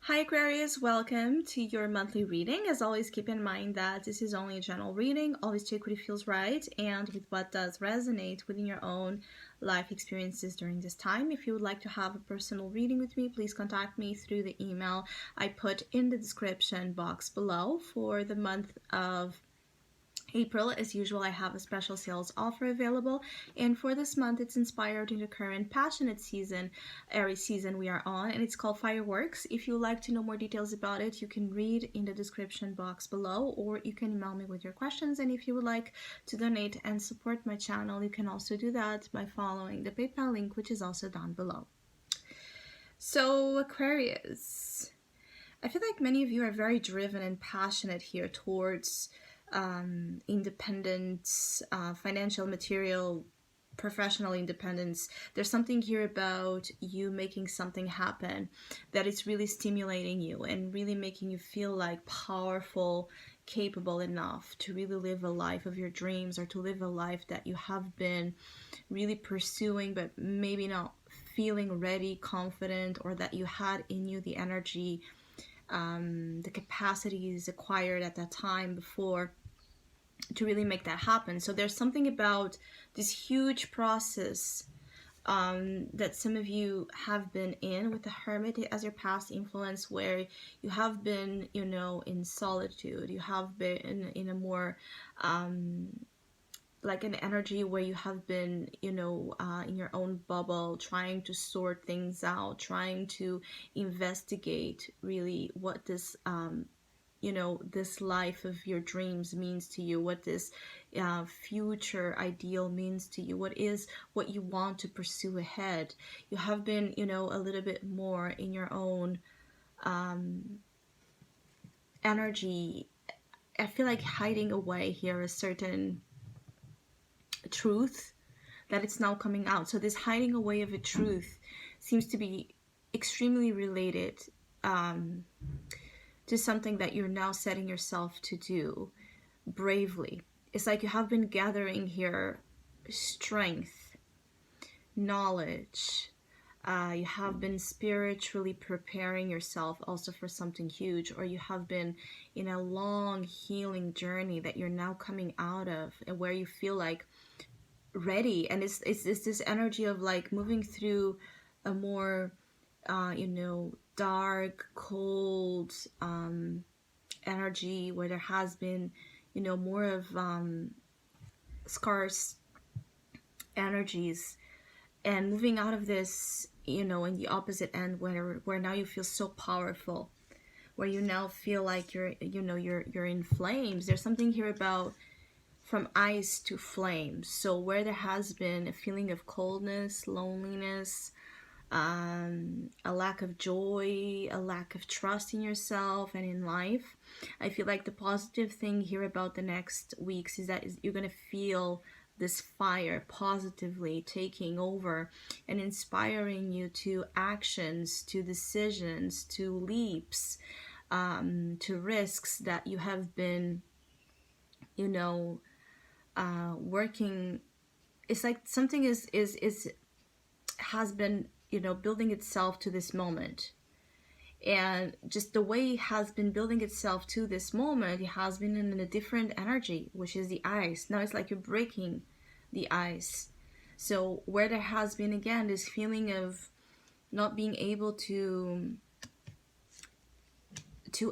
Hi Aquarius, welcome to your monthly reading. As always, keep in mind that this is only a general reading. Always take what it feels right and with what does resonate within your own life experiences during this time. If you would like to have a personal reading with me, please contact me through the email I put in the description box below. For the month of April, as usual, I have a special sales offer available, and for this month it's inspired in the current passionate season, Aries season we are on, and it's called Fireworks. If you would like to know more details about it, you can read in the description box below, or you can email me with your questions. And if you would like to donate and support my channel, you can also do that by following the PayPal link, which is also down below. So Aquarius, I feel like many of you are very driven and passionate here towards independence, financial, material, professional independence. There's something here about you making something happen that is really stimulating you and really making you feel like powerful, capable enough to really live a life of your dreams, or to live a life that you have been really pursuing but maybe not feeling ready, confident, or that you had in you the energy, the capacities acquired at that time before to really make that happen. So there's something about this huge process that some of you have been in with the Hermit as your past influence, where you have been, in solitude. You have been in a more like an energy where you have been, in your own bubble, trying to sort things out, trying to investigate really what this this life of your dreams means to you, what this future ideal means to you, what you want to pursue ahead. You have been, a little bit more in your own energy. I feel like hiding away here a certain truth that it's now coming out. So this hiding away of a truth seems to be extremely related to something that you're now setting yourself to do bravely. It's like you have been gathering here strength, knowledge. You have been spiritually preparing yourself also for something huge, or you have been in a long healing journey that you're now coming out of, and where you feel like ready. And it's this energy of like moving through a more dark, cold energy, where there has been, more of scarce energies, and moving out of this, in the opposite end, where now you feel so powerful, where you now feel like you're in flames. There's something here about from ice to flames. So where there has been a feeling of coldness, loneliness, a lack of joy, a lack of trust in yourself and in life, I feel like the positive thing here about the next weeks is that you're going to feel this fire positively taking over and inspiring you to actions, to decisions, to leaps, to risks that you have been, working. It's like something has been, building itself to this moment. And just the way it has been building itself to this moment, it has been in a different energy, which is the ice. Now it's like you're breaking the ice. So where there has been, again, this feeling of not being able to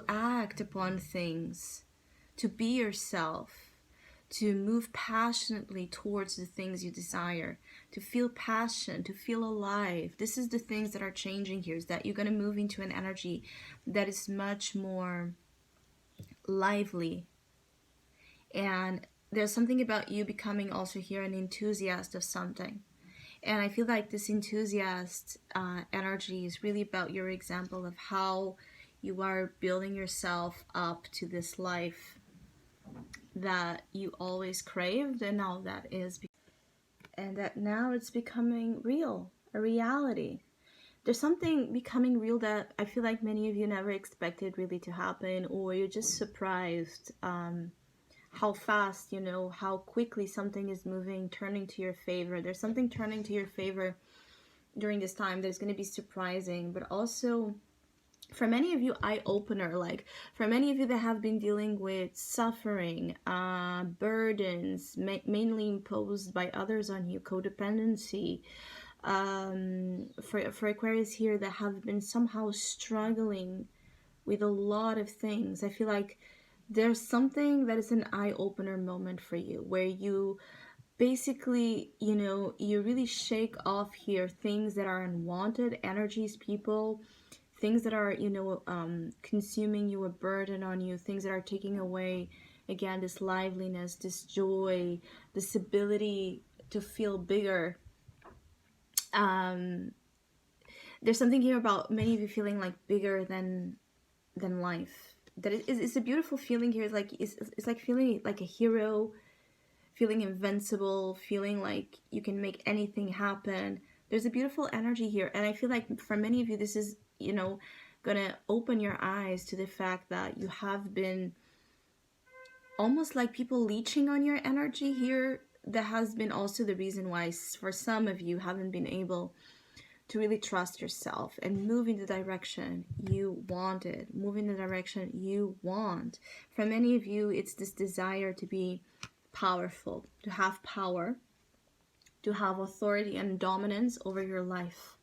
act upon things, to be yourself, to move passionately towards the things you desire, to feel passion, to feel alive. This is the things that are changing here, is that you're going to move into an energy that is much more lively. And there's something about you becoming also here an enthusiast of something. And I feel like this enthusiast energy is really about your example of how you are building yourself up to this life that you always craved, and now it's becoming real, a reality. There's something becoming real that I feel like many of you never expected really to happen, or you're just surprised how fast, how quickly something is moving, turning to your favor. There's something turning to your favor during this time that's going to be surprising, but also for many of you, eye-opener. Like for many of you that have been dealing with suffering, burdens, mainly imposed by others on you, codependency. For Aquarius here that have been somehow struggling with a lot of things, I feel like there's something that is an eye-opener moment for you, where you basically, you really shake off here things that are unwanted energies, people, things that are, consuming you, a burden on you, things that are taking away, again, this liveliness, this joy, this ability to feel bigger. There's something here about many of you feeling like bigger than life. That it's a beautiful feeling here. It's like feeling like a hero, feeling invincible, feeling like you can make anything happen. There's a beautiful energy here, and I feel like for many of you, this is, gonna open your eyes to the fact that you have been almost like people leeching on your energy here. That has been also the reason why, for some of you, haven't been able to really trust yourself and move in the direction you wanted, move in the direction you want. For many of you, it's this desire to be powerful, to have power, to have authority and dominance over your life.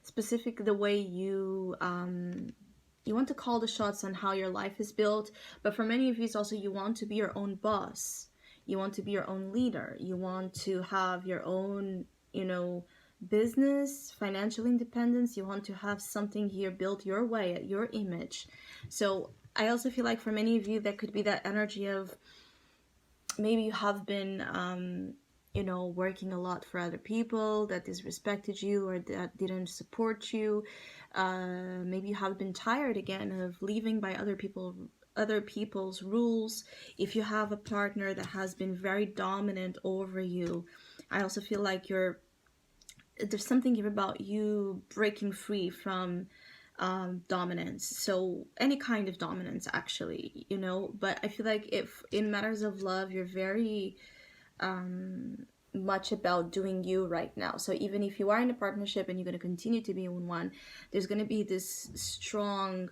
Specific the way you want to call the shots on how your life is built, but for many of you, it's also you want to be your own boss. You want to be your own leader. You want to have your own, business, financial independence. You want to have something here built your way, at your image. So I also feel like for many of you, that could be that energy of maybe you have been working a lot for other people that disrespected you or that didn't support you. Maybe you have been tired again of living by other people's rules. If you have a partner that has been very dominant over you, I also feel like there's something here about you breaking free from dominance. So any kind of dominance, actually, but I feel like if in matters of love, you're very much about doing you right now. So even if you are in a partnership and you're going to continue to be in one, there's going to be this strong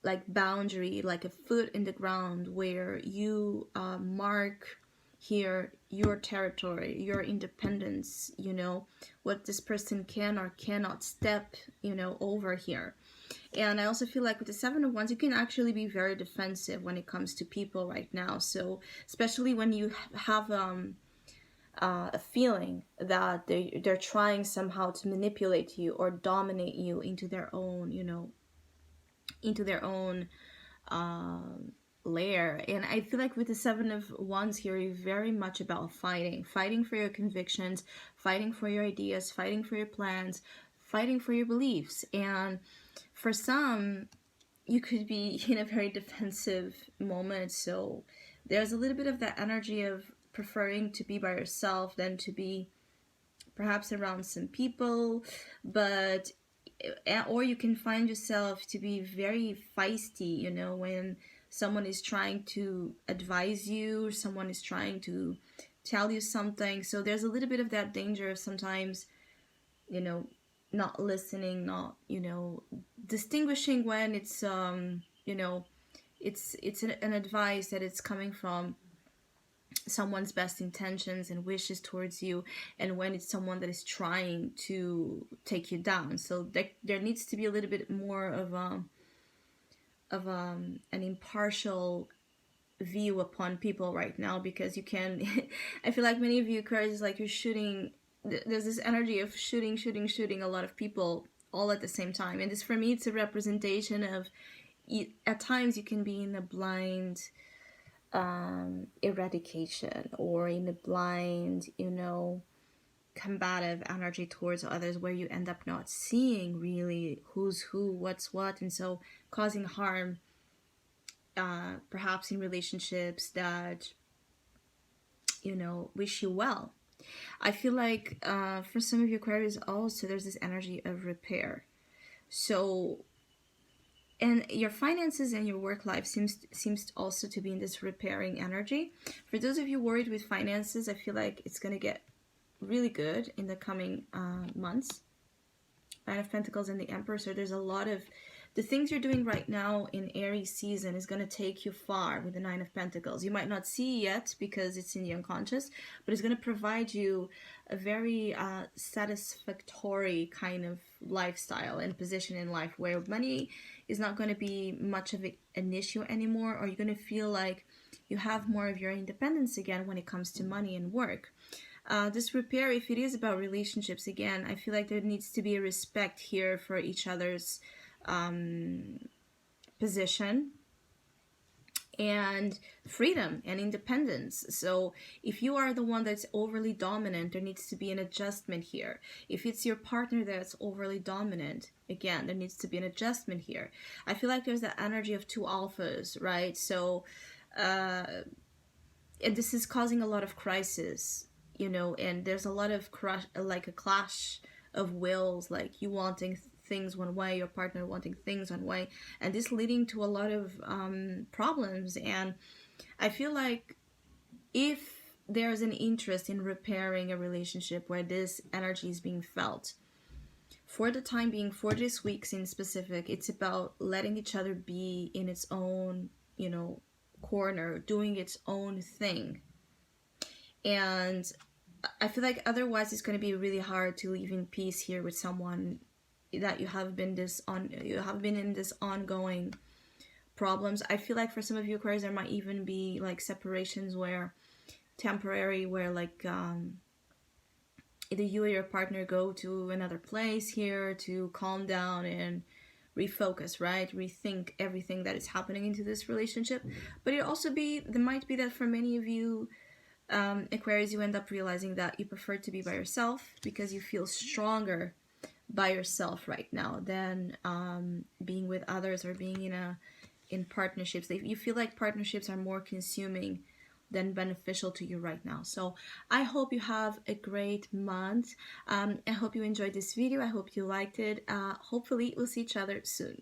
like boundary, like a foot in the ground, where you mark here your territory, your independence, what this person can or cannot step over here. And I also feel like with the Seven of Wands, you can actually be very defensive when it comes to people right now. So especially when you have a feeling that they're trying somehow to manipulate you or dominate you into their own, layer. And I feel like with the Seven of Wands here, you're very much about fighting for your convictions, fighting for your ideas, fighting for your plans, fighting for your beliefs. And for some, you could be in a very defensive moment. So there's a little bit of that energy of preferring to be by yourself than to be perhaps around some people. But or you can find yourself to be very feisty, when someone is trying to advise you, or someone is trying to tell you something. So there's a little bit of that danger of sometimes, not listening, not, distinguishing when it's, it's an advice that it's coming from someone's best intentions and wishes towards you, and when it's someone that is trying to take you down. So there needs to be a little bit more of an impartial view upon people right now, because you can I feel like many of you Aquarius is like you're shooting, there's this energy of shooting a lot of people all at the same time. And this, for me, it's a representation of, at times you can be in a blind eradication, or in a blind, combative energy towards others, where you end up not seeing really who's who, what's what, and so causing harm, perhaps in relationships that, wish you well. I feel like for some of you Aquarius also, there's this energy of repair. So, and your finances and your work life seems also to be in this repairing energy. For those of you worried with finances, I feel like it's going to get really good in the coming months. Nine of Pentacles and the Emperor. So there's a lot of the things you're doing right now in Aries season is going to take you far with the Nine of Pentacles. You might not see yet because it's in the unconscious, but it's going to provide you a very satisfactory kind of lifestyle and position in life where money is not going to be much of an issue anymore, or you're going to feel like you have more of your independence again when it comes to money and work. This repair, if it is about relationships, again, I feel like there needs to be a respect here for each other's position and freedom and independence. So if you are the one that's overly dominant, there needs to be an adjustment here. If it's your partner that's overly dominant, again, there needs to be an adjustment here. I feel like there's the energy of two alphas, right? So and this is causing a lot of crisis, you know, and there's a lot of like a clash of wills, like you wanting things one way, your partner wanting things one way, and this leading to a lot of problems. And I feel like if there's an interest in repairing a relationship where this energy is being felt, for the time being, for this week's in specific, it's about letting each other be in its own, you know, corner, doing its own thing. And I feel like otherwise it's going to be really hard to live in peace here with someone that you have been in this ongoing problems. I feel like for some of you Aquarius, there might even be like separations where temporary, where like either you or your partner go to another place here to calm down and refocus, right? Rethink everything that is happening into this relationship. But it also there might be that for many of you Aquarius, you end up realizing that you prefer to be by yourself because you feel stronger by yourself right now than being with others or being in partnerships. You feel like partnerships are more consuming than beneficial to you right now. So I hope you have a great month. I hope you enjoyed this video. I hope you liked it. Hopefully we'll see each other soon.